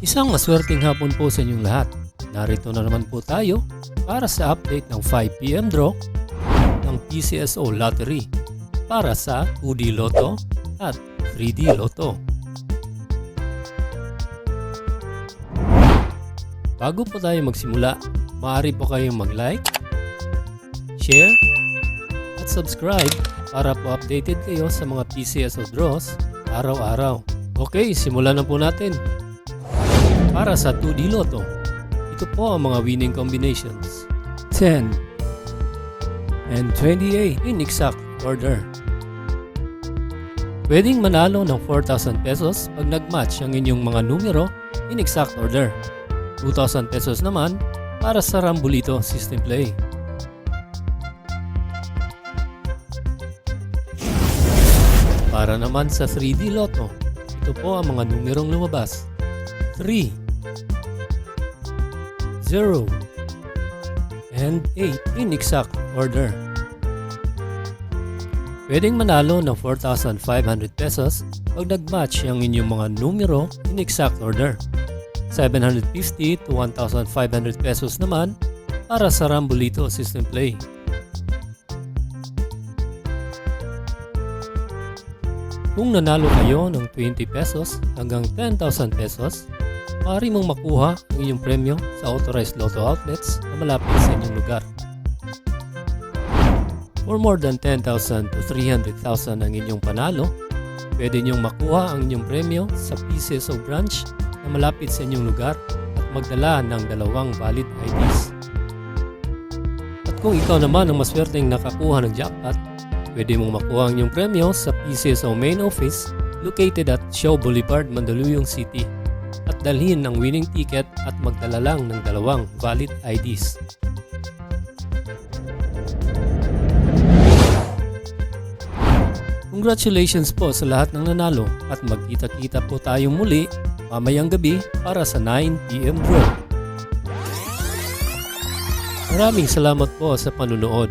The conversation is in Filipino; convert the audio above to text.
Isang maswerteng hapon po sa inyong lahat. Narito na naman po tayo para sa update ng 5 PM draw ng PCSO Lottery para sa 2D Lotto at 3D Lotto. Bago po tayo magsimula, maaari po kayong mag-like, share, at subscribe para po updated kayo sa mga PCSO draws araw-araw. Okay, simulan na po natin. Para sa 2D Lotto, ito po ang mga winning combinations: 10 and 28 in exact order. Pwedeng manalo ng 4,000 pesos pag nag-match ang inyong mga numero in exact order. 2,000 pesos naman para sa Rambolito system play. Para naman sa 3D Lotto, ito po ang mga numerong lumabas: 3, 0, and 8 in exact order. Pwedeng manalo ng 4,500 pesos pag nag-match ang inyong mga numero in exact order. 750 to 1,500 pesos naman para sa Rambolito system play. Kung nanalo kayo ng 20 pesos hanggang 10,000 pesos, maaari mong makuha ang inyong premyo sa authorized lotto outlets na malapit sa inyong lugar. For more than 10,000 to 300,000 ang inyong panalo, pwede niyong makuha ang inyong premyo sa PCSO branch na malapit sa inyong lugar at magdala ng 2 valid IDs. At kung ikaw naman ang maswerteng nakakuha ng jackpot, pwede mong makuha ang inyong premyo sa PCSO main office located at Shaw Boulevard, Mandaluyong City at dalhin ang winning ticket at magdala lang ng 2 valid IDs. Congratulations po sa lahat ng nanalo at magkita-kita po tayong muli mamayang gabi para sa 9 PM draw. Maraming salamat po sa panunood.